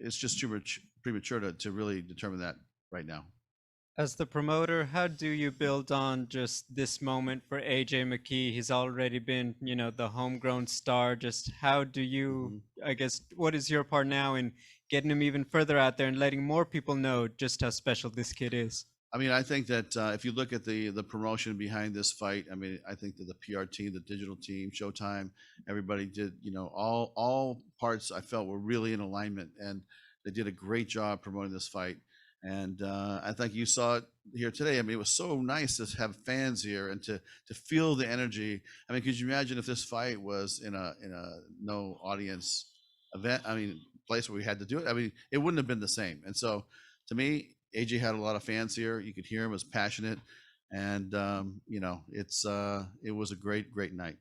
it's just too premature to really determine that right now. As the promoter, how do you build on just this moment for AJ McKee? He's already been, the homegrown star. Just how do you, I guess, what is your part now in getting him even further out there and letting more people know just how special this kid is? I mean, I think that if you look at the promotion behind this fight, I mean, I think that the PR team, the digital team, Showtime, everybody did, all parts I felt were really in alignment, and they did a great job promoting this fight. And I think you saw it here today. I mean, it was so nice to have fans here and to feel the energy. I mean, could you imagine if this fight was in a no audience event? I mean, place where we had to do it. I mean, it wouldn't have been the same. And so, to me, AJ had a lot of fans here. You could hear him was passionate, and it was a great night.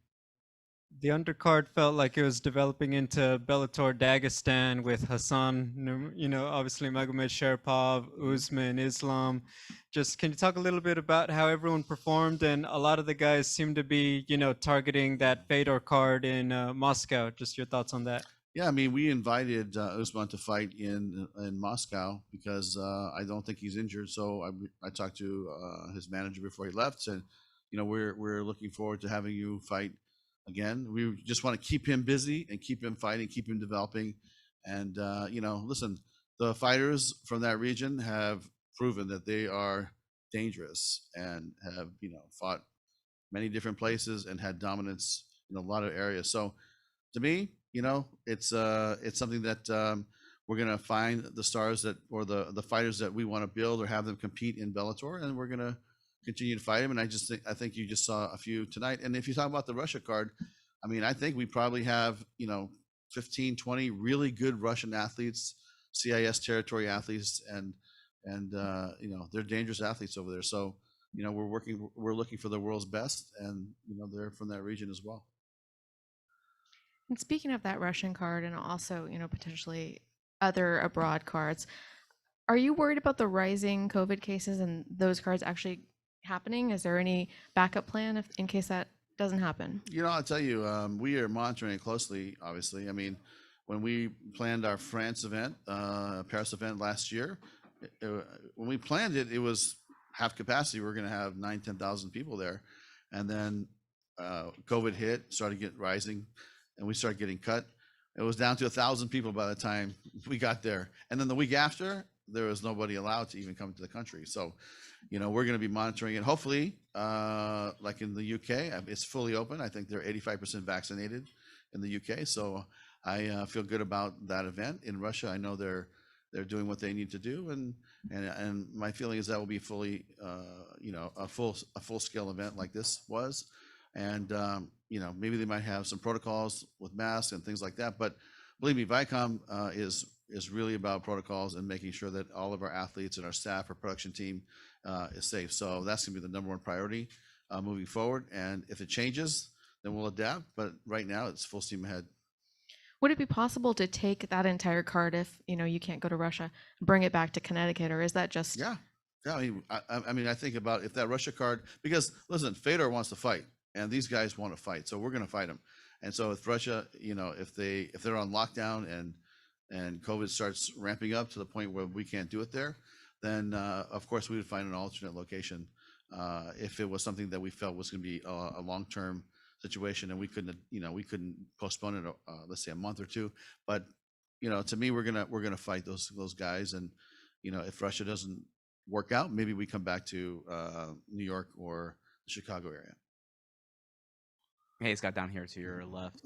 The undercard felt like it was developing into Bellator Dagestan with Hassan, obviously Magomed Sharipov, Usman, Islam. Just can you talk a little bit about how everyone performed? And a lot of the guys seem to be, targeting that Fedor card in Moscow. Just your thoughts on that. Yeah, I mean, we invited Usman to fight in Moscow because I don't think he's injured. So I talked to his manager before he left, and we're looking forward to having you fight again. We just want to keep him busy and keep him fighting, keep him developing. And listen, the fighters from that region have proven that they are dangerous and have fought many different places and had dominance in a lot of areas. So to me, it's something that we're going to find the stars or the fighters that we want to build or have them compete in Bellator, and we're going to continue to fight them. And I think you just saw a few tonight. And if you talk about the Russia card, I mean, I think we probably have 15, 20 really good Russian athletes, CIS territory athletes, and they're dangerous athletes over there. So we're looking for the world's best, and they're from that region as well. And speaking of that Russian card and also, potentially other abroad cards, are you worried about the rising COVID cases and those cards actually happening? Is there any backup plan in case that doesn't happen? I'll tell you, we are monitoring it closely, obviously. I mean, when we planned our France event, Paris event last year, when we planned it, it was half capacity. We're going to have 10,000 people there. And then COVID hit, started rising, and we started getting cut. It was down to 1,000 people by the time we got there. And then the week after, there was nobody allowed to even come to the country. So, we're going to be monitoring it. Hopefully, like in the UK, it's fully open. I think they're 85% vaccinated in the UK. So I feel good about that event. In Russia, I know they're doing what they need to do, and my feeling is that will be fully, a full scale event like this was. And maybe they might have some protocols with masks and things like that. But believe me, Viacom is really about protocols and making sure that all of our athletes and our staff, our production team is safe. So that's going to be the number one priority moving forward. And if it changes, then we'll adapt. But right now, it's full steam ahead. Would it be possible to take that entire card if you can't go to Russia, bring it back to Connecticut, or is that just? Yeah. I mean, I think about if that Russia card, because listen, Fedor wants to fight. And these guys want to fight, so we're going to fight them. And so if Russia, if they're on lockdown and COVID starts ramping up to the point where we can't do it there, then of course we would find an alternate location. If it was something that we felt was going to be a long-term situation, and we couldn't postpone it, let's say a month or two. But to me, we're gonna fight those guys, and if Russia doesn't work out, maybe we come back to New York or the Chicago area. Hey, Scott, down here to your left.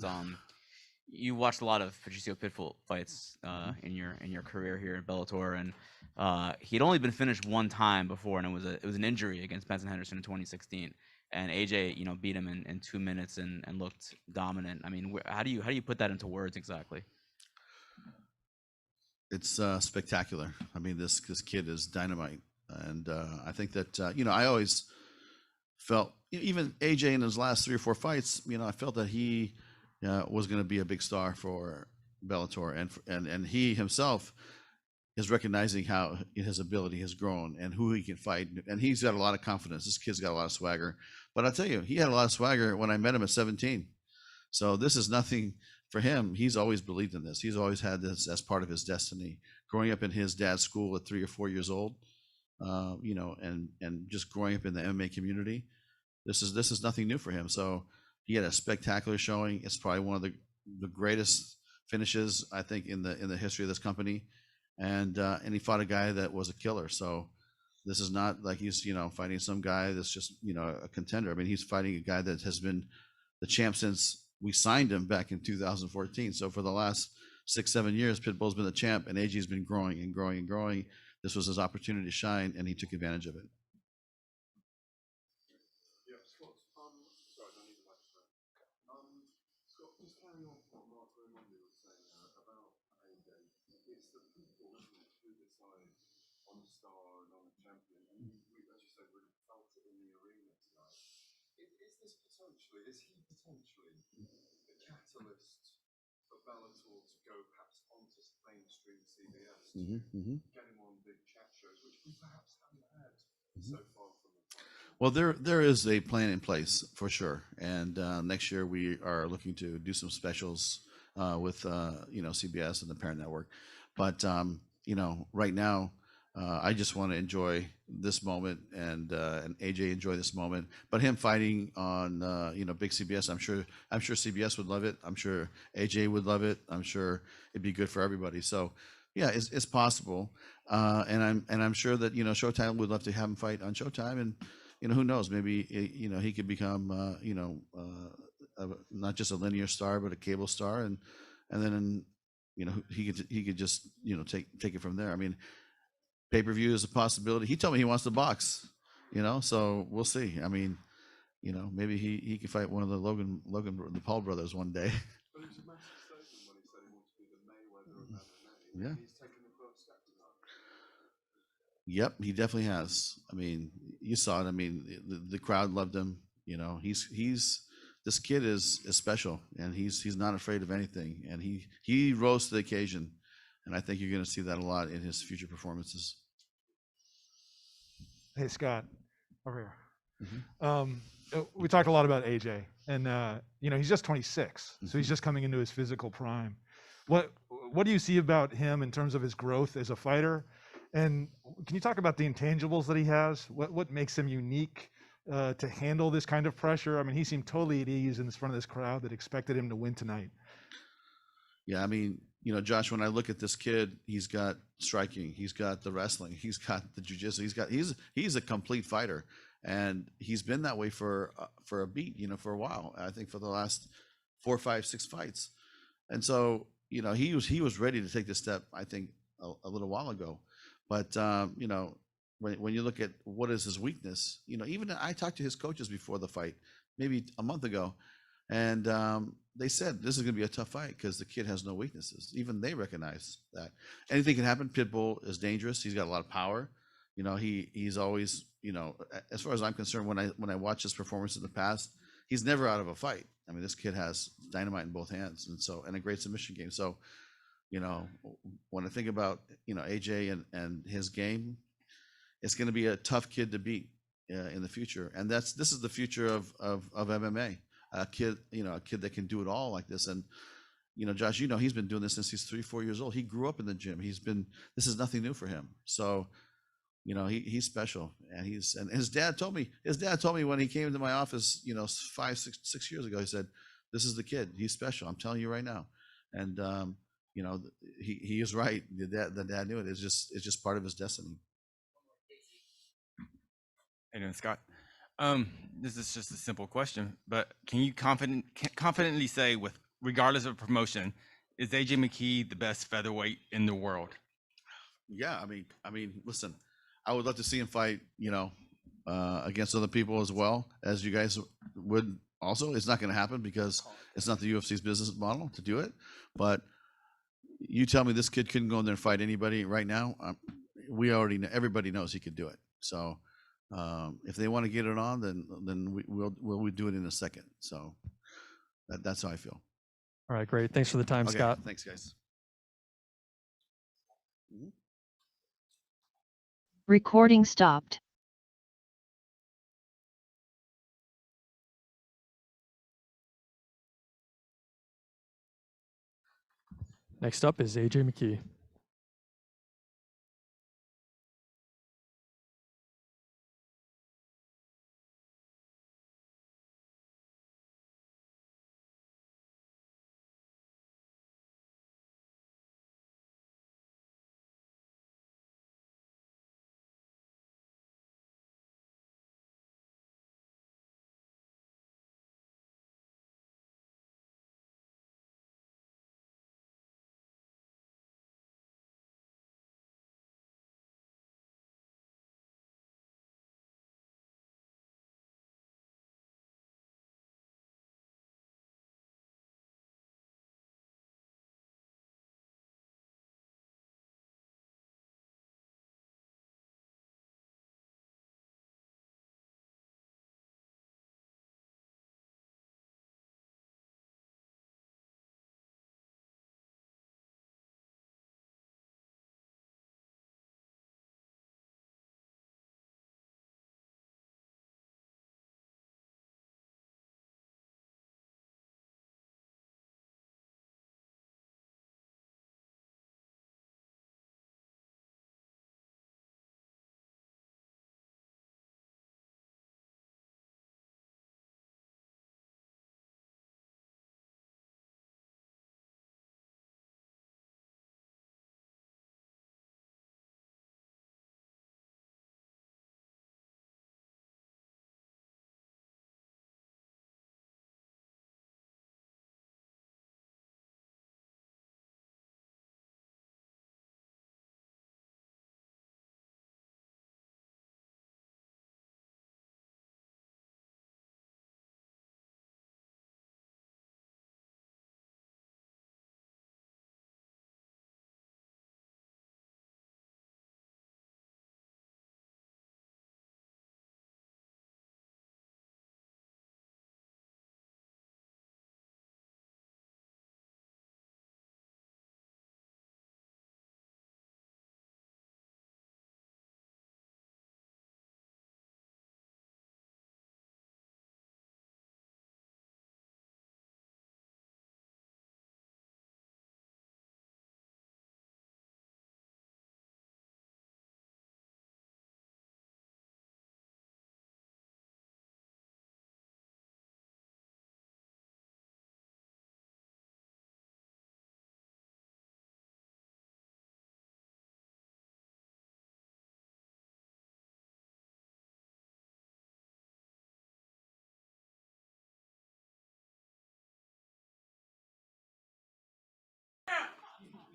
You watched a lot of Patricio Pitbull fights in your career here in Bellator, and he'd only been finished one time before, and it was an injury against Benson Henderson in 2016. And AJ, beat him in 2 minutes and looked dominant. I mean, how do you put that into words exactly? It's spectacular. I mean, this kid is dynamite, and I think that I always felt, even AJ in his last 3 or 4 fights, I felt that he was going to be a big star for Bellator, and he himself is recognizing how his ability has grown and who he can fight, and he's got a lot of confidence. This kid's got a lot of swagger. But I'll tell you, he had a lot of swagger when I met him at 17. So this is nothing for him, he's always believed in this. He's always had this as part of his destiny. Growing up in his dad's school at 3 or 4 years old, you know, and just growing up in the MMA community, this is nothing new for him. So he had a spectacular showing. It's probably one of the greatest finishes, I think, in the history of this company. And he fought a guy that was a killer. So this is not like he's, you know, fighting some guy that's just, you know, a contender. I mean, he's fighting a guy that has been the champ since we signed him back in 2014. So for the last 6-7 years, Pitbull's been the champ, and AJ's been growing and growing and growing. This was his opportunity to shine, and he took advantage of it. Scott, just carrying on from what Mark Raimondi was saying about AJ, it's the people, isn't it, who decide on a star and on a champion, and we, as you say, really felt it in the arena tonight. Is he potentially the catalyst for Bellator to go perhaps onto mainstream CBS, get him on big chat shows, which we perhaps haven't had so far from the fight? Well, there is a plan in place for sure, and next year we are looking to do some specials with you know, CBS and the parent network. But you know, right now, I just want to enjoy this moment, and AJ enjoy this moment. But him fighting on you know, big CBS, I'm sure CBS would love it. I'm sure AJ would love it. I'm sure it'd be good for everybody. So yeah, it's possible, and I'm sure that, you know, Showtime would love to have him fight on Showtime, and you know, who knows, maybe, you know, he could become you know, not just a linear star but a cable star, and then, you know, he could just, you know, take it from there. I mean, pay-per-view is a possibility. He told me he wants to box, you know, so we'll see. I mean, you know, maybe he could fight one of the the Paul brothers one day. But it was a massive statement when he said he wanted to be the Mayweather of MMA. Yeah. And he's taken the first step to that. Yep, he definitely has. I mean, you saw it. I mean, the crowd loved him. You know, this kid is special, and he's not afraid of anything, and he rose to the occasion, and I think you're going to see that a lot in his future performances. Hey, Scott, over here. We talked a lot about AJ, and you know, he's just 26, so he's just coming into his physical prime. What do you see about him in terms of his growth as a fighter? And can you talk about the intangibles that he has? What makes him unique to handle this kind of pressure? I mean, he seemed totally at ease in front of this crowd that expected him to win tonight. Yeah, I mean, you know, Josh, when I look at this kid, he's got striking, he's got the wrestling, he's got the jiu-jitsu, he's a complete fighter, and he's been that way for a beat, you know, for a while. I think for the last 4, 5, 6 fights, and so, you know, he was ready to take this step, I think, a little while ago. But you know, when you look at what is his weakness, you know, even I talked to his coaches before the fight, maybe a month ago, and they said this is going to be a tough fight because the kid has no weaknesses. Even they recognize that anything can happen. Pitbull is dangerous. He's got a lot of power. You know, he's always, you know, as far as I'm concerned, when I watch his performance in the past, he's never out of a fight. I mean, this kid has dynamite in both hands, and a great submission game. So, you know, when I think about, you know, AJ and his game, it's going to be a tough kid to beat in the future, and this is the future of MMA. A kid that can do it all like this. And you know, Josh, you know, he's been doing this since he's 3, 4 years old. He grew up in the gym. This is nothing new for him. So, you know, he's special, and his dad told me when he came into my office, you know, 5, 6 years ago, he said, "This is the kid. He's special. I'm telling you right now." And you know, he is right. The dad knew it. It's just part of his destiny. How you doing, Scott? This is just a simple question, but can you confidently say, with regardless of promotion, is AJ McKee the best featherweight in the world? Yeah, I mean, listen, I would love to see him fight, you know, against other people as well, as you guys would also. It's not going to happen because it's not the UFC's business model to do it. But you tell me this kid couldn't go in there and fight anybody right now. We already know, everybody knows he could do it. So if they want to get it on, then we'll do it in a second. So that's how I feel. All right, great. Thanks for the time, Okay, Scott. thanks, guys. Recording stopped. Next up is AJ McKee.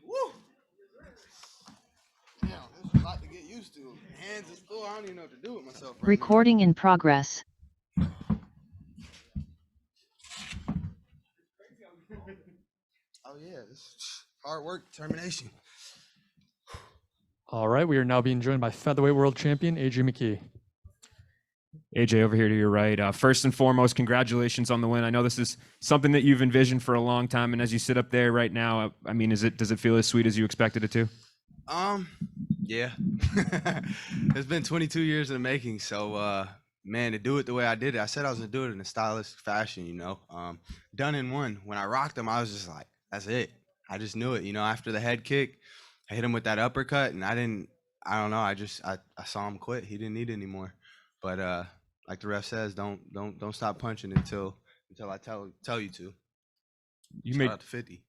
Woo! Damn, there's a lot to get used to. Hands is full. I don't even know what to do with myself right Recording in progress. now. Oh yeah, it's hard work, determination. All right, we are now being joined by featherweight world champion AJ McKee. AJ, over here to your right. First and foremost, congratulations on the win. I know this is something that you've envisioned for a long time, and as you sit up there right now, I mean, does it feel as sweet as you expected it to? Yeah. It's been 22 years in the making, so man, to do it the way I did it, I said I was gonna do it in a stylistic fashion, you know. Done in one. When I rocked him, I was just like, that's it. I just knew it, you know. After the head kick, I hit him with that uppercut, and I don't know. I saw him quit. He didn't need it anymore. But like the ref says, don't stop punching until I tell you to. Shout out to 50.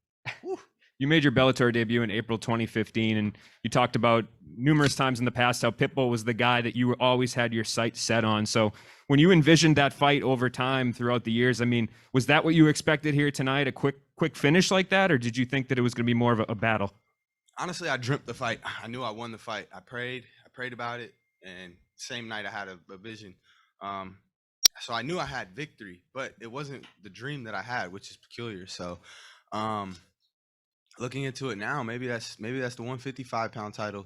You made your Bellator debut in April 2015, and you talked about numerous times in the past how Pitbull was the guy that you always had your sights set on. So when you envisioned that fight over time throughout the years, I mean, was that what you expected here tonight, a quick finish like that, or did you think that it was going to be more of a battle? Honestly, I dreamt the fight. I knew I won the fight. I prayed about it, and same night I had a vision. So I knew I had victory, but it wasn't the dream that I had, which is peculiar. So looking into it now, maybe that's the 155-pound title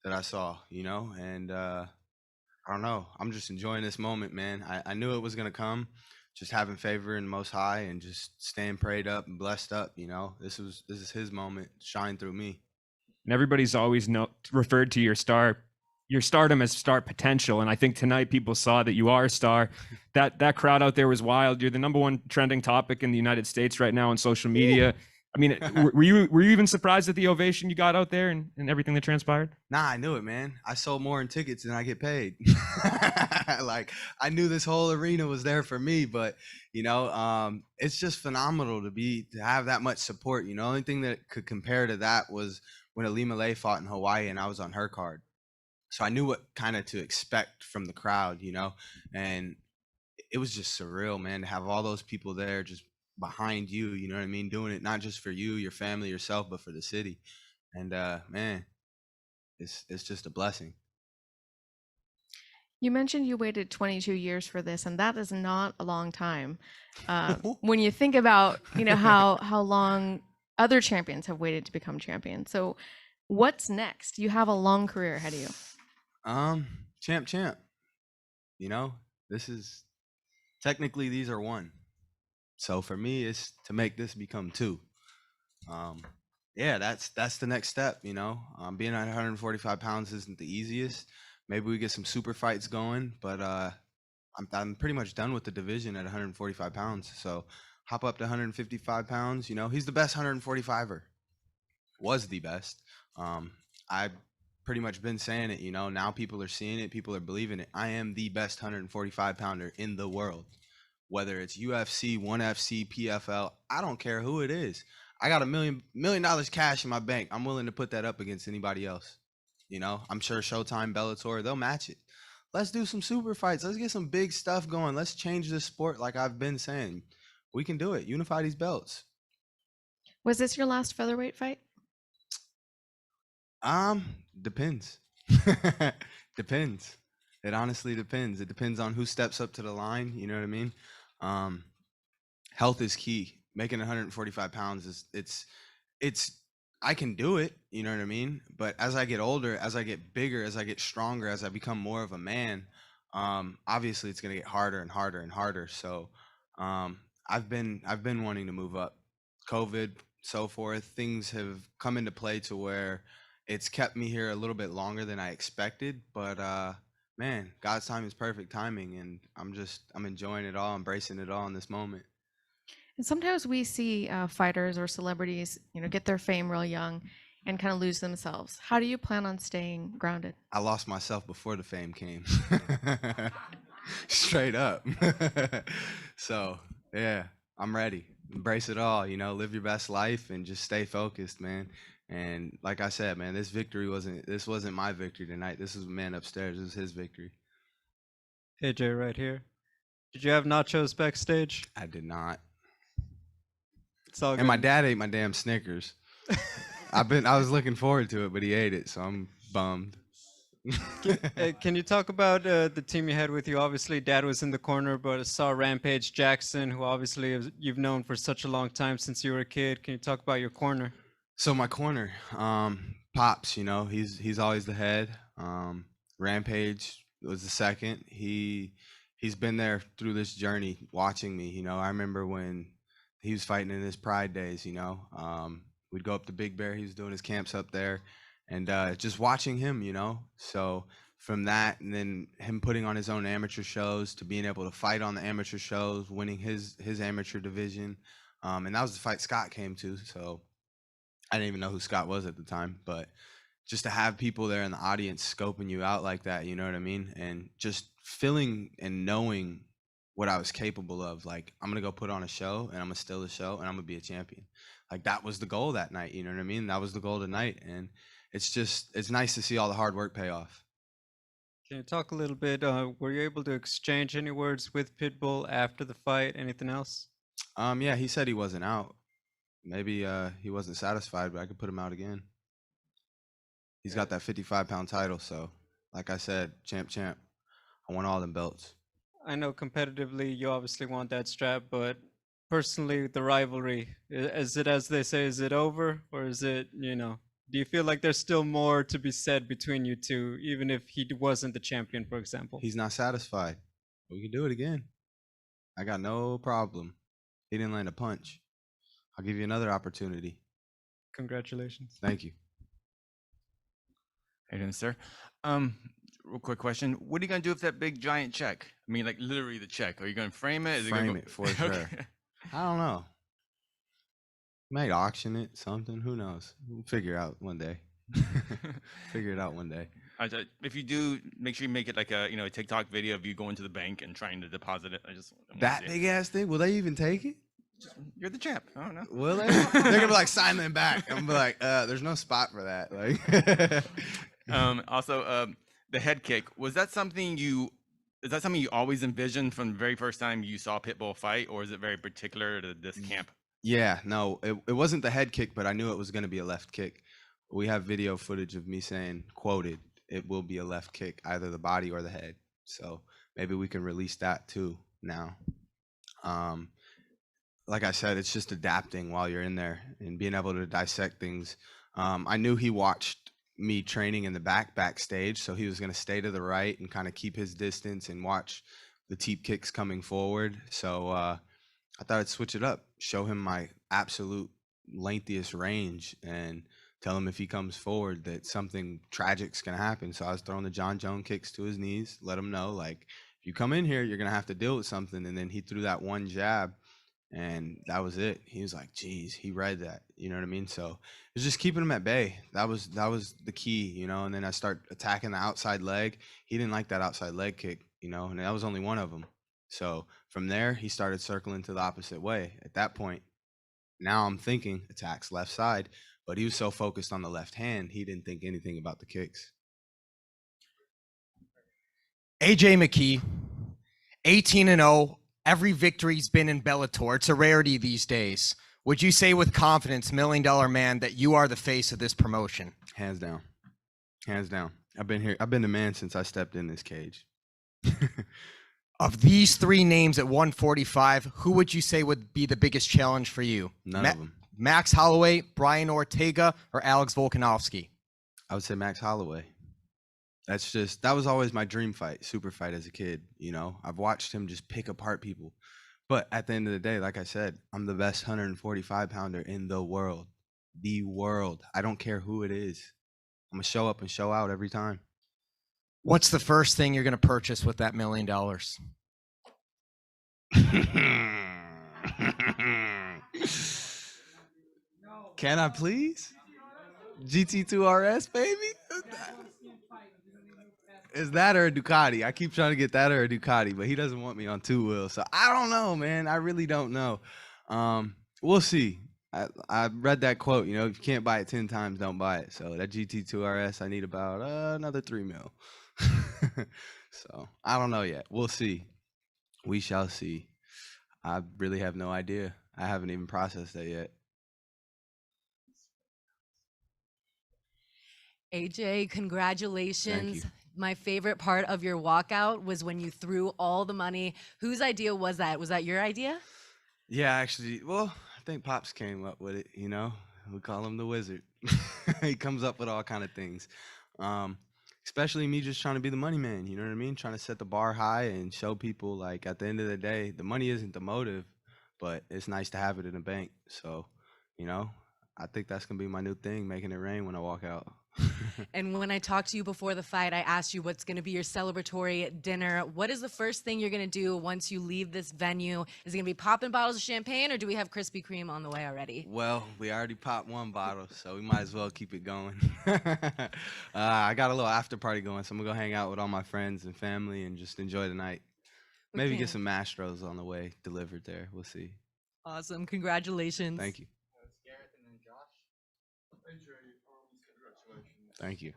that I saw, you know, and I don't know. I'm just enjoying this moment, man. I knew it was gonna come. Just having favor in the Most High and just staying prayed up and blessed up, you know. This is his moment, shine through me. And everybody's always referred to your stardom as star potential, and I think tonight people saw that you are a star. That crowd out there was wild. You're the #1 trending topic in the United States right now on social media. I mean, were you even surprised at the ovation you got out there and everything that transpired? Nah, I knew it, man. I sold more in tickets than I get paid. Like, I knew this whole arena was there for me, but it's just phenomenal to have that much support. The only thing that could compare to that was when Alima Lay fought in Hawaii and I was on her card. So I knew what kind of to expect from the crowd, and it was just surreal, man, to have all those people there just behind you, you know what I mean? Doing it not just for you, your family, yourself, but for the city. And man, it's just a blessing. You mentioned you waited 22 years for this, and that is not a long time. When you think about, how long other champions have waited to become champions. So what's next? You have a long career ahead of you. Champ. This is technically these are one. So for me, it's to make this become two. Yeah, that's the next step. Being at 145 pounds isn't the easiest. Maybe we get some super fights going, but I'm pretty much done with the division at 145 pounds. So hop up to 155 pounds. He's the best 145er. Was the best. I've pretty much been saying it. Now people are seeing it. People are believing it. I am the best 145 pounder in the world. Whether it's UFC, 1FC, PFL, I don't care who it is. I got $1 million cash in my bank. I'm willing to put that up against anybody else. I'm sure Showtime, Bellator, they'll match it. Let's do some super fights. Let's get some big stuff going. Let's change this sport like I've been saying. We can do it. Unify these belts. Was this your last featherweight fight? Depends. Depends. It honestly depends. It depends on who steps up to the line. You know what I mean? Health is key. Making 145 pounds it's I can do it. You know what I mean? But as I get older, as I get bigger, as I get stronger, as I become more of a man, obviously it's going to get harder and harder and harder. So, I've been wanting to move up. COVID, so forth, things have come into play to where it's kept me here a little bit longer than I expected, but man, God's time is perfect timing, and I'm enjoying it all, embracing it all in this moment. And sometimes we see fighters or celebrities, get their fame real young and kind of lose themselves. How do you plan on staying grounded? I lost myself before the fame came. Straight up. So, yeah, I'm ready. Embrace it all, live your best life and just stay focused, man. And like I said, man, this wasn't my victory tonight. This was a man upstairs. This was his victory. AJ right here. Did you have nachos backstage? I did not. It's all good. And my dad ate my damn Snickers. I was looking forward to it, but he ate it, so I'm bummed. Can you talk about the team you had with you? Obviously, Dad was in the corner, but I saw Rampage Jackson, who obviously you've known for such a long time since you were a kid. Can you talk about your corner? So my corner, Pops, he's always the head. Rampage was the second. He's been there through this journey, watching me. I remember when he was fighting in his Pride days. We'd go up to Big Bear. He was doing his camps up there, and just watching him. So from that, and then him putting on his own amateur shows to being able to fight on the amateur shows, winning his amateur division, and that was the fight Scott came to. So I didn't even know who Scott was at the time, but just to have people there in the audience scoping you out like that, you know what I mean? And just feeling and knowing what I was capable of. Like, I'm going to go put on a show, and I'm going to steal the show, and I'm going to be a champion. Like, that was the goal that night, you know what I mean? That was the goal tonight. And it's nice to see all the hard work pay off. Can you talk a little bit, were you able to exchange any words with Pitbull after the fight? Anything else? Yeah, he said he wasn't out. Maybe he wasn't satisfied, but I could put him out again. He's got that 55-pound title, so like I said, champ. I want all them belts. I know competitively you obviously want that strap, but personally, the rivalry, is it, as they say, is it over? Or is it, do you feel like there's still more to be said between you two, even if he wasn't the champion, for example? He's not satisfied. We can do it again. I got no problem. He didn't land a punch. I'll give you another opportunity. Congratulations. Thank you. How you doing, sir? Real quick question. What are you going to do with that big giant check? I mean, like literally the check. Are you going to frame it? Frame it for sure. I don't know. Might auction it, something. Who knows? We'll figure it out one day. Figure it out one day. If you do, make sure you make it like a a TikTok video of you going to the bank and trying to deposit it. I wanna That see it. big ass thing. Will they even take it? You're the champ. I don't know. Will they? They're gonna be like, sign them back. I'm gonna be like, there's no spot for that. Like, Also, the head kick, is that something you always envisioned from the very first time you saw Pitbull fight, or is it very particular to this camp? yeah, no, it wasn't the head kick, but I knew it was gonna be a left kick. We have video footage of me saying, quoted, it will be a left kick, either the body or the head. So maybe we can release that too now. Like I said, it's just adapting while you're in there and being able to dissect things. I knew he watched me training in the backstage, so he was going to stay to the right and kind of keep his distance and watch the teep kicks coming forward. So I thought I'd switch it up, show him my absolute lengthiest range, and tell him if he comes forward that something tragic's going to happen. So I was throwing the John Jones kicks to his knees, let him know, like, if you come in here, you're going to have to deal with something. And then he threw that one jab, and that was it. He was like, geez, he read that. You know what I mean? So it was just keeping him at bay. That was the key, and then I start attacking the outside leg. He didn't like that outside leg kick, and that was only one of them. So from there, he started circling to the opposite way. At that point, now I'm thinking attacks left side, but he was so focused on the left hand, he didn't think anything about the kicks. AJ McKee, 18-0. Every victory's been in Bellator. It's a rarity these days. Would you say with confidence, $1 Million Man, that you are the face of this promotion? Hands down. Hands down. I've been the man since I stepped in this cage. Of these three names at 145, who would you say would be the biggest challenge for you? None of them. Max Holloway, Brian Ortega, or Alex Volkanovski? I would say Max Holloway. That was always my dream fight, super fight as a kid. I've watched him just pick apart people. But at the end of the day, like I said, I'm the best 145-pounder in the world. The world. I don't care who it is. I'm going to show up and show out every time. What's the first thing you're going to purchase with that $1 million? Can I please? GT2 RS, baby? Is that or a Ducati? I keep trying to get that or a Ducati, but he doesn't want me on two wheels. So I don't know, man. I really don't know. We'll see. I read that quote, if you can't buy it 10 times, don't buy it. So that GT2 RS, I need about another $3 million. So I don't know yet. We'll see. We shall see. I really have no idea. I haven't even processed that yet. AJ, congratulations. Thank you. My favorite part of your walkout was when you threw all the money. Whose idea was that? Was that your idea? Yeah, actually, well, I think Pops came up with it, We call him the wizard. He comes up with all kind of things. Especially me just trying to be the money man, you know what I mean? Trying to set the bar high and show people, like, at the end of the day, the money isn't the motive, but it's nice to have it in the bank. So, I think that's going to be my new thing, making it rain when I walk out. And when I talked to you before the fight, I asked you what's going to be your celebratory dinner. What is the first thing you're going to do once you leave this venue? Is it going to be popping bottles of champagne, or do we have Krispy Kreme on the way already? Well, we already popped one bottle, so we might as well keep it going. I got a little after party going, so I'm going to go hang out with all my friends and family and just enjoy the night. Maybe Okay. get some Mastros on the way delivered there. We'll see. Awesome. Congratulations. Thank you. Thank you.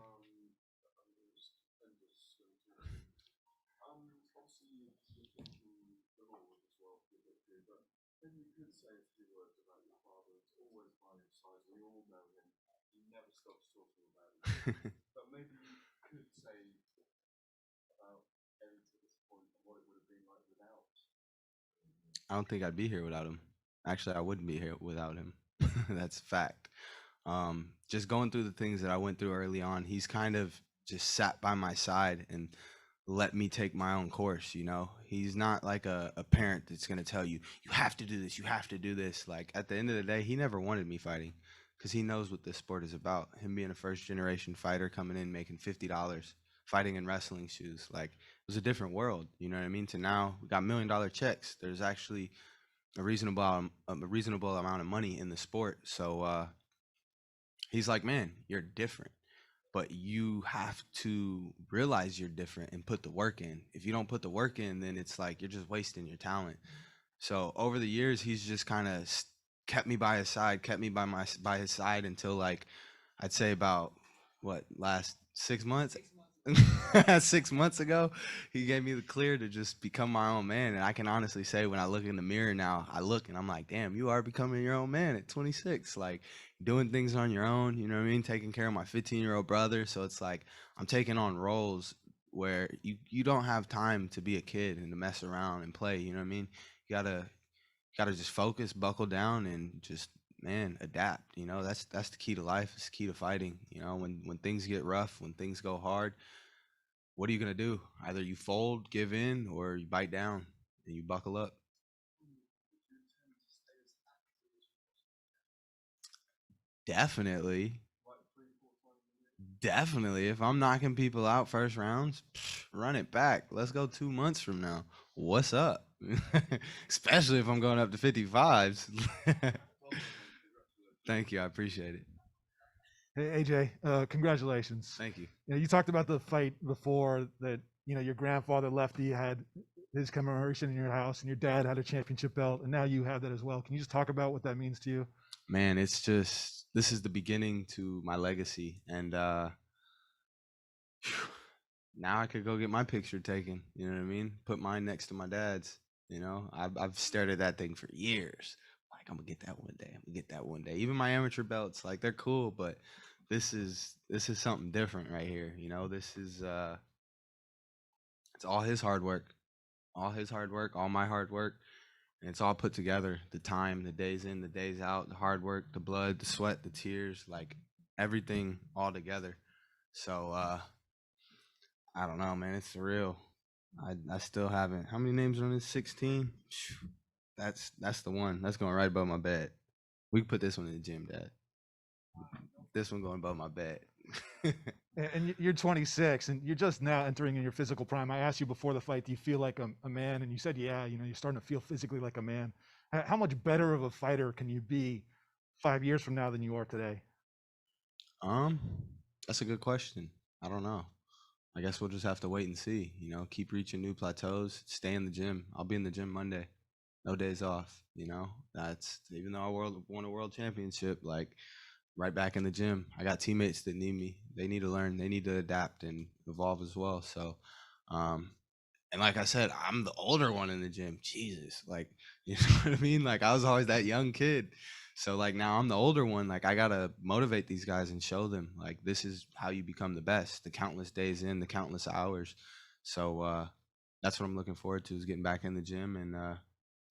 But maybe you could say about getting to this point and what it would have been like without. I don't think I'd be here without him. Actually, I wouldn't be here without him. That's fact. Just going through the things that I went through early on, he's kind of just sat by my side and let me take my own course, He's not like a parent that's going to tell you, you have to do this, you have to do this. Like, at the end of the day, he never wanted me fighting because he knows what this sport is about. Him being a first-generation fighter coming in, making $50, fighting in wrestling shoes. Like, it was a different world, you know what I mean? To now, we got $1 million checks. There's actually a reasonable amount of money in the sport. So he's like, man, you're different, but you have to realize you're different and put the work in. If you don't put the work in, then it's like you're just wasting your talent. So over the years, he's just kind of kept me by his side, kept me by his side until, like, I'd say about last 6 months. 6 months ago, he gave me the clear to just become my own man. And I can honestly say, when I look in the mirror now, I look and I'm like, damn, you are becoming your own man at 26, like doing things on your own, you know what I mean? Taking care of my 15-year-old brother. So it's like I'm taking on roles where you don't have time to be a kid and to mess around and play, you know what I mean? You gotta just focus, buckle down, and just, man, adapt. You know, that's the key to life. It's the key to fighting. You know, when things get rough, when things go hard, what are you gonna do? Either you fold, give in, or you bite down and you buckle up. Definitely. Definitely. If I'm knocking people out first rounds, run it back. Let's go 2 months from now. What's up? Especially if I'm going up to 55s. Thank you. I appreciate it. Hey, AJ, congratulations. Thank you. You know, you talked about the fight before that, you know, your grandfather Lefty had his commemoration in your house and your dad had a championship belt, and now you have that as well. Can you just talk about what that means to you? Man, it's just, this is the beginning to my legacy. And now I could go get my picture taken. You know what I mean? Put mine next to my dad's. You know, I've stared at that thing for years. Like, I'm gonna get that one day. I'm gonna get that one day. Even my amateur belts, like, they're cool, but this is something different right here. You know, this is it's all his hard work, all my hard work, and it's all put together. The time, the days in, the days out, the hard work, the blood, the sweat, the tears, like everything all together. So I don't know, man. It's surreal. I still haven't. How many names are on this? 16. That's the one. That's going right above my bed. We can put this one in the gym, Dad. This one going above my bed. And you're 26, and you're just now entering in your physical prime. I asked you before the fight, do you feel like a man? And you said, yeah, you know, you're starting to feel physically like a man. How much better of a fighter can you be 5 years from now than you are today? That's a good question. I don't know. I guess we'll just have to wait and see. You know, keep reaching new plateaus. Stay in the gym. I'll be in the gym Monday. No days off. You know, that's, even though I won a world championship, like, right back in the gym. I got teammates that need me. They need to learn. They need to adapt and evolve as well. So, and like I said, I'm the older one in the gym. Jesus, like, you know what I mean? Like, I was always that young kid. So, like, now I'm the older one. Like, I gotta motivate these guys and show them, like, this is how you become the best. The countless days in, the countless hours. So that's what I'm looking forward to, is getting back in the gym and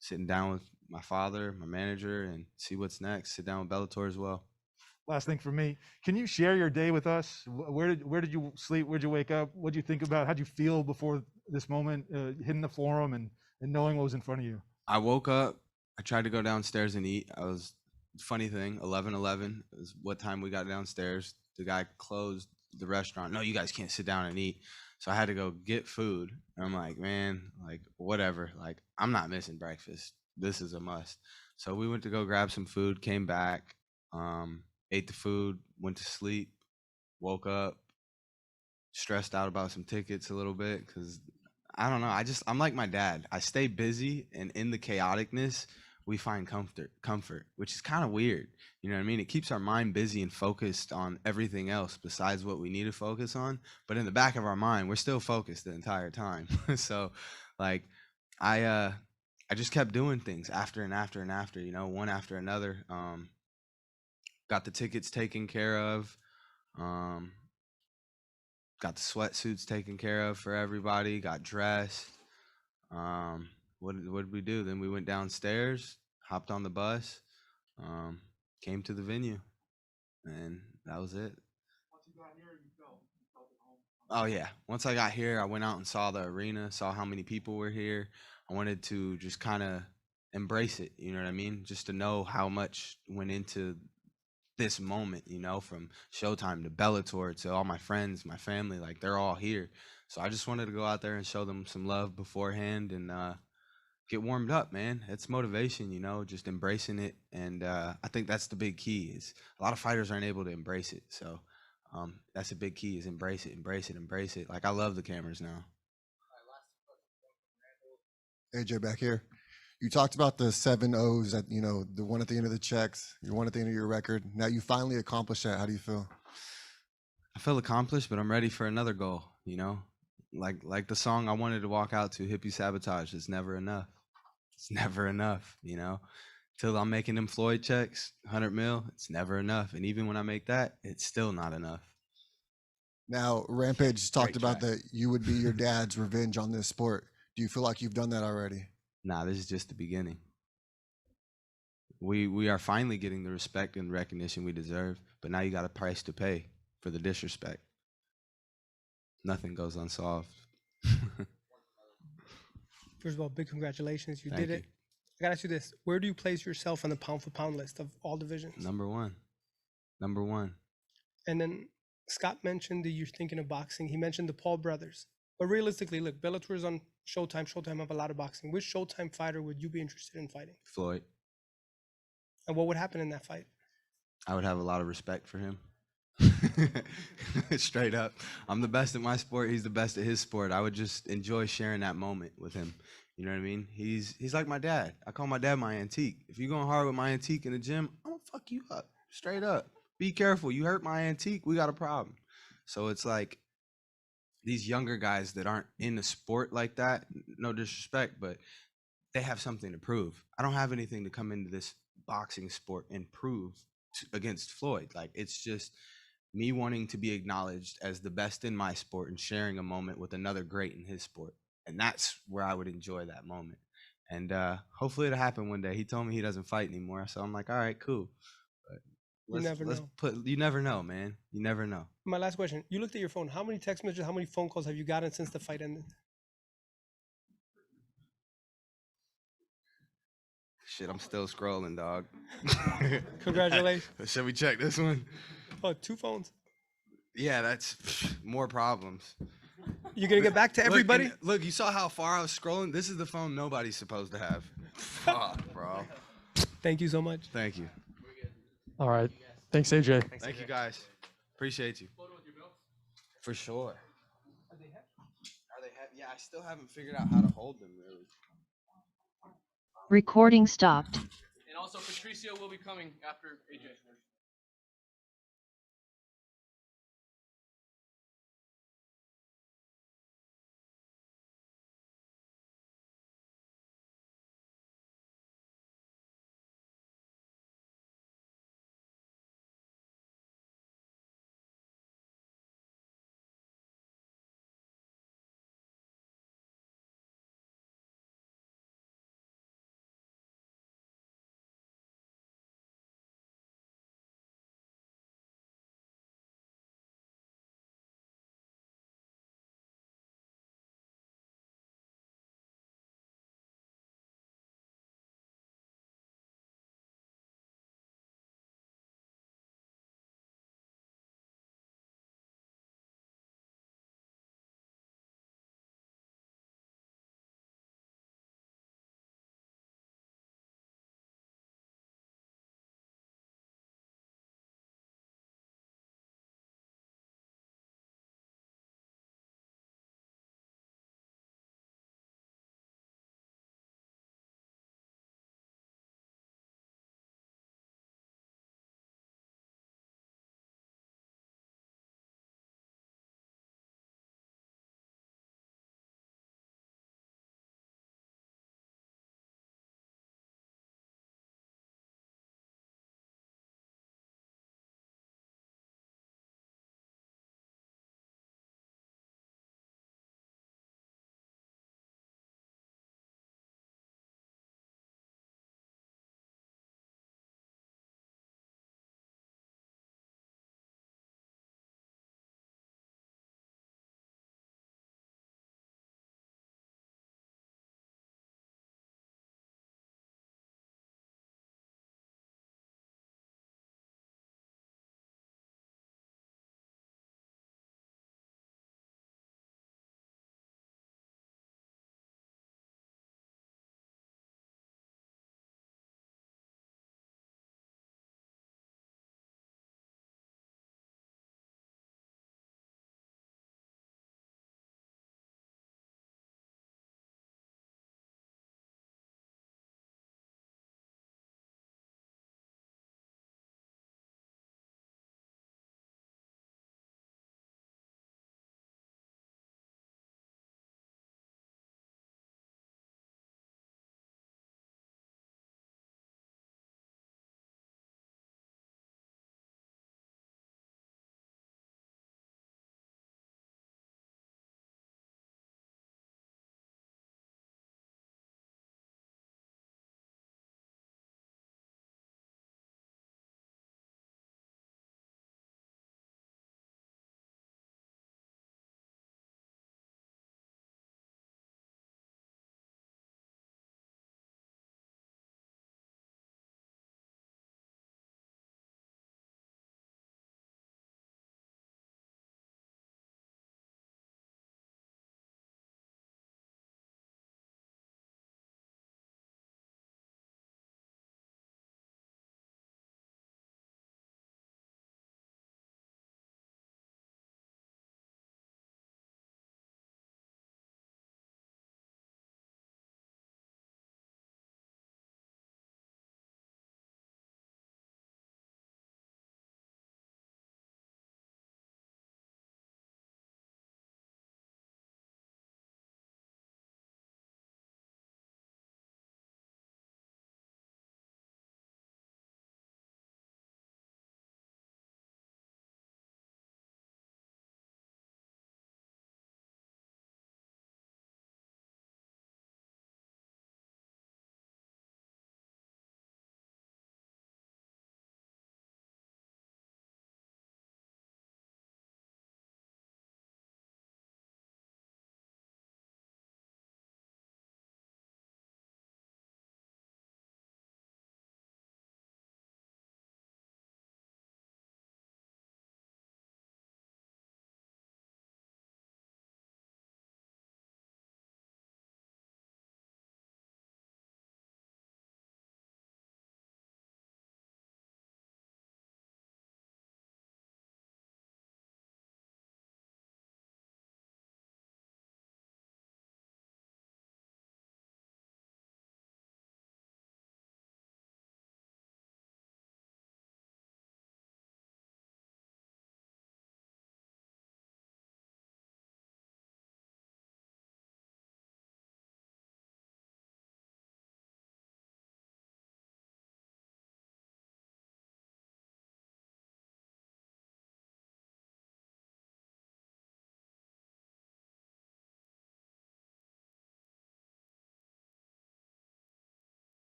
sitting down with my father, my manager, and see what's next. Sit down with Bellator as well. Last thing for me, can you share your day with us? Where did you sleep? Where'd you wake up? What'd you think about? How'd you feel before this moment, hitting the forum and knowing what was in front of you? I woke up. I tried to go downstairs and eat. Funny thing, 11:11 is what time we got downstairs. The guy closed the restaurant. No, you guys can't sit down and eat. So I had to go get food. And I'm like, man, like, whatever. Like, I'm not missing breakfast. This is a must. So we went to go grab some food, came back, ate the food, went to sleep, woke up, stressed out about some tickets a little bit, because I don't know. I'm like my dad. I stay busy, and in the chaoticness, we find comfort, which is kind of weird. You know what I mean? It keeps our mind busy and focused on everything else besides what we need to focus on. But in the back of our mind, we're still focused the entire time. So, like, I just kept doing things after and after and after, you know, one after another. Got the tickets taken care of. Got the sweatsuits taken care of for everybody. Got dressed. What did we do? Then we went downstairs, hopped on the bus, came to the venue, and that was it. Once you got here, you felt at home. Oh yeah. Once I got here, I went out and saw the arena, saw how many people were here. I wanted to just kind of embrace it, you know what I mean? Just to know how much went into this moment, you know, from Showtime to Bellator to all my friends, my family, like, they're all here. So I just wanted to go out there and show them some love beforehand, and get warmed up, man. It's motivation, you know, just embracing it. And I think that's the big key. Is a lot of fighters aren't able to embrace it. So that's a big key, is embrace it, embrace it, embrace it. Like, I love the cameras now. AJ back here. You talked about the 7 O's, that, you know, the one at the end of the checks, your one at the end of your record. Now you finally accomplished that. How do you feel? I feel accomplished, but I'm ready for another goal, you know? Like the song I wanted to walk out to, Hippie Sabotage, it's never enough. It's never enough, you know? Till I'm making them Floyd checks, 100 mil, it's never enough. And even when I make that, it's still not enough. Now, Rampage talked Great about track. that you would be your dad's revenge on this sport. Do you feel like you've done that already? Nah, this is just the beginning. We are finally getting the respect and recognition we deserve, but now you got a price to pay for the disrespect. Nothing goes unsolved. First of all, big congratulations. You Thank did it. I gotta ask you this. Where do you place yourself on the pound for pound list of all divisions? Number one. Number one. And then Scott mentioned that you're thinking of boxing. He mentioned the Paul brothers. But realistically, look, Bellator is on Showtime. Showtime have a lot of boxing. Which Showtime fighter would you be interested in fighting? Floyd. And what would happen in that fight? I would have a lot of respect for him. Straight up. I'm the best at my sport. He's the best at his sport. I would just enjoy sharing that moment with him. You know what I mean? He's like my dad. I call my dad my antique. If you're going hard with my antique in the gym, I'm gonna fuck you up. Straight up. Be careful. You hurt my antique, we got a problem. So it's like these younger guys that aren't in the sport like that, no disrespect, but they have something to prove. I don't have anything to come into this boxing sport and prove against Floyd. Like, it's just me wanting to be acknowledged as the best in my sport and sharing a moment with another great in his sport. And that's where I would enjoy that moment. And hopefully it'll happen one day. He told me he doesn't fight anymore. So I'm like, all right, cool. But you never know, man. You never know. My last question. You looked at your phone. How many text messages, how many phone calls have you gotten since the fight ended? Shit, I'm still scrolling, dog. Congratulations. Should we check this one? Oh, 2 phones. Yeah, that's more problems. You gonna get back to everybody? Look, you saw how far I was scrolling? This is the phone nobody's supposed to have. Fuck, bro. Thank you so much. Thank you. All right. Thanks, AJ. Thank you, guys. Appreciate you. For sure. Are they heavy? Yeah, I still haven't figured out how to hold them, really. Recording stopped. And also, Patricio will be coming after AJ.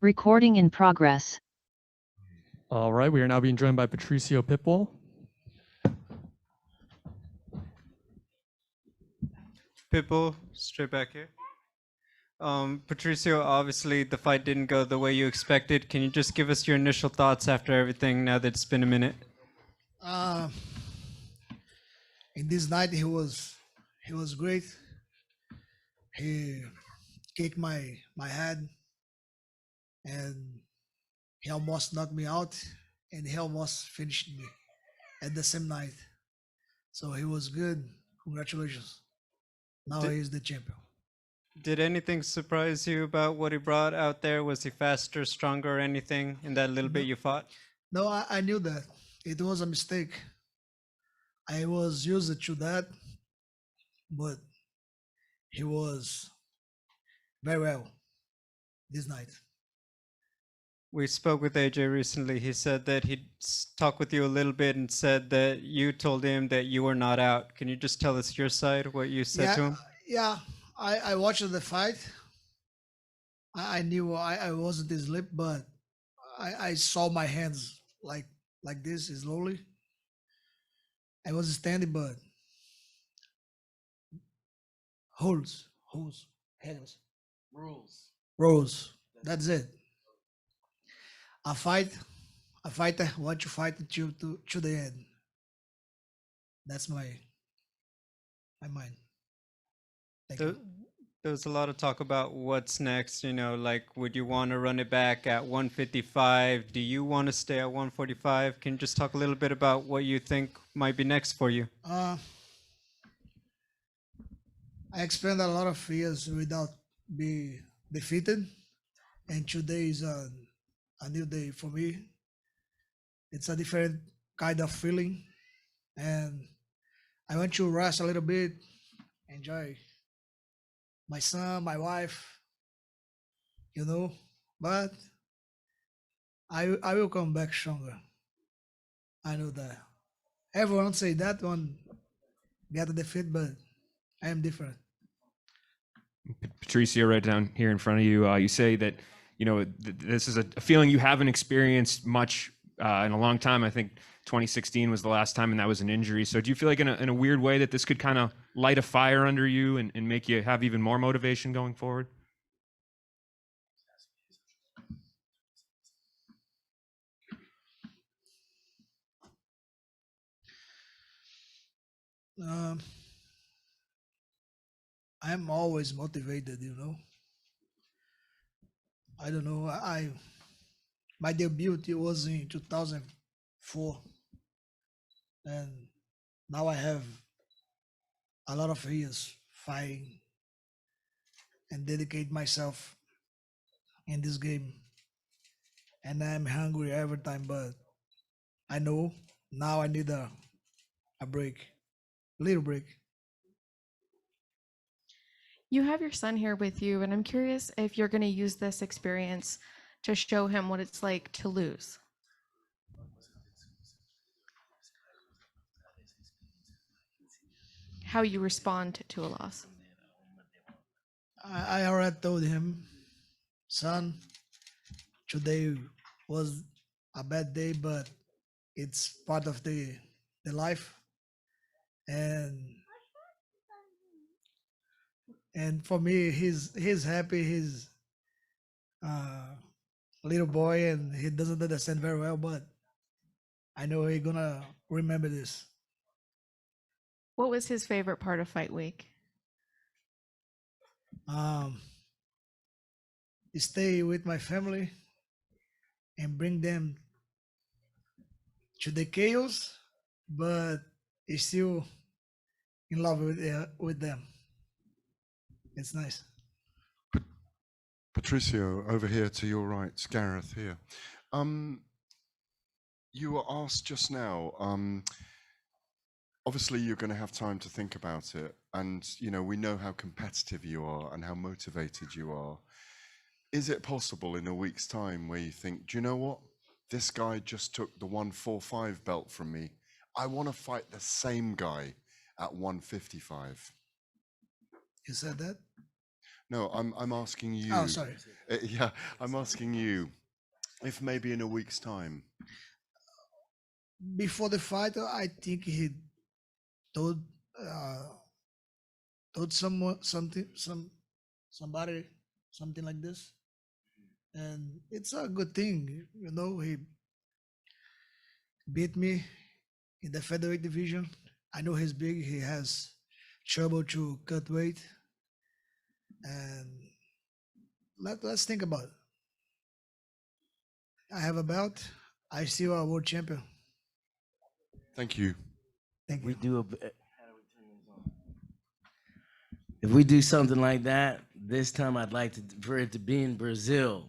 Recording in progress. All right, we are now being joined by Patricio Pitbull. Pitbull, straight back here. Patricio, obviously the fight didn't go the way you expected. Can you just give us your initial thoughts after everything now that it's been a minute? In this night, he was great. He kicked my head, and he almost knocked me out, and he almost finished me at the same night. So he was good. Congratulations. Now he's the champion. Did anything surprise you about what he brought out there? Was he faster, stronger, or anything in that little bit you fought? No, I knew that. It was a mistake. I was used to that, but he was very well this night. We spoke with AJ recently. He said that he'd talked with you a little bit and said that you told him that you were not out. Can you just tell us your side, what you said to him? Yeah, I watched the fight. I knew I wasn't asleep, but I saw my hands like this slowly. I was standing, but hands, rules. That's it. A fighter want to fight to the end. That's my mind. Thank you. There was a lot of talk about what's next, like would you want to run it back at 155? Do you want to stay at 145? Can you just talk a little bit about what you think might be next for you? I spent a lot of years without being defeated, and today is a new day for me. It's a different kind of feeling, and I want to rest a little bit, enjoy my son, my wife, but I will come back stronger. I know that. Everyone say that one get a defeat, but I am different. Patricio, right down here in front of you, you say that this is a feeling you haven't experienced much in a long time. I think 2016 was the last time, and that was an injury. So do you feel like in a weird way that this could kind of light a fire under you and make you have even more motivation going forward? I'm always motivated, I don't know. My debut was in 2004, and now I have a lot of years fighting and dedicate myself in this game. And I'm hungry every time, but I know now I need a break, little break. You have your son here with you, and I'm curious if you're going to use this experience to show him what it's like to lose. How you respond to a loss. I already told him, son, today was a bad day, but it's part of the life. And for me, he's happy. He's little boy, and he doesn't understand very well, but I know he's gonna remember this. What was his favorite part of fight week? Stay with my family and bring them to the chaos, but still in love with them. It's nice. Patricio, over here to your right, Gareth here. You were asked just now, obviously you're going to have time to think about it, and we know how competitive you are and how motivated you are. Is it possible in a week's time where you think, do you know what? This guy just took the 145 belt from me. I want to fight the same guy at 155. You said that? No, I'm asking you. Oh, sorry. Yeah, I'm asking you if maybe in a week's time. Before the fight, I think he told somebody something like this, and it's a good thing. You know, he beat me in the featherweight division. I know he's big. He has trouble to cut weight, and let's think about it. I have a belt. I still a world champion. Thank you. Thank you. We do if we do something like that, this time I'd like for it to be in Brazil.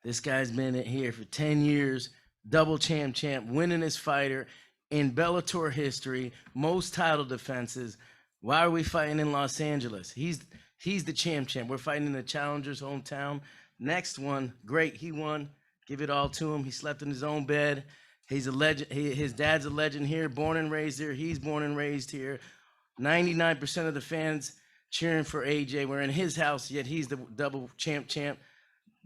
This guy's been here for 10 years, double champ, winningest fighter in Bellator history, most title defenses. Why are we fighting in Los Angeles? He's the champ. We're fighting in the challenger's hometown. Next one, great, he won. Give it all to him. He slept in his own bed. He's a legend. His dad's a legend here, born and raised here. He's born and raised here. 99% of the fans cheering for AJ. We're in his house, yet he's the double champ.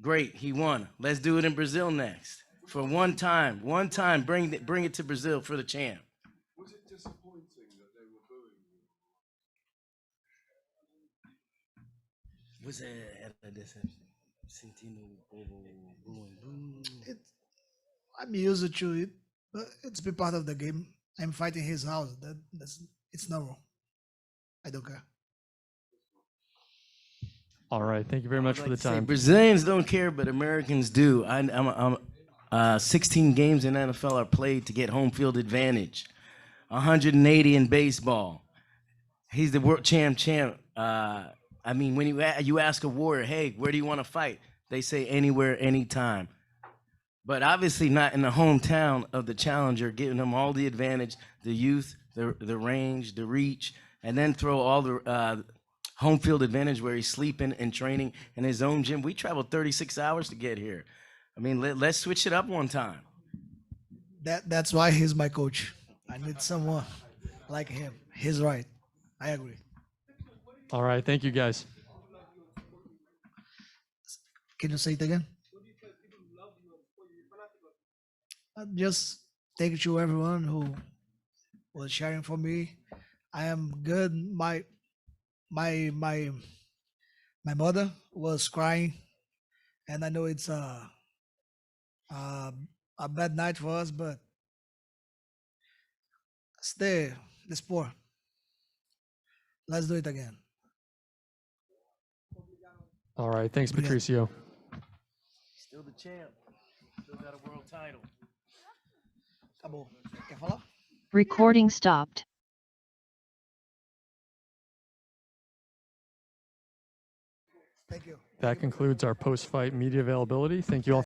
Great, he won. Let's do it in Brazil next. For one time, bring it to Brazil for the champ. Was it disappointing that they were booing you? Was I'm used to it, but it's been part of the game. I'm fighting his house. It's normal. I don't care. All right. Thank you very much for the time. Brazilians don't care, but Americans do. 16 games in NFL are played to get home field advantage. 180 in baseball. He's the world champ. I mean, when you ask a warrior, hey, where do you want to fight? They say anywhere, anytime. But obviously not in the hometown of the challenger, giving them all the advantage, the youth, the range, the reach, and then throw all the home field advantage where he's sleeping and training in his own gym. We traveled 36 hours to get here. I mean, let's switch it up one time. That's why he's my coach. I need someone like him. He's right. I agree. All right. Thank you, guys. Can you say it again? Just thank you to everyone who was sharing for me. I am good. My mother was crying, and I know it's a bad night for us, but it's the sport. Let's do it again. All right. Thanks, Patricio. Still the champ. Still got a world title. Acabou. Quer falar? Recording stopped. Thank you. That concludes our post-fight media availability. Thank you all.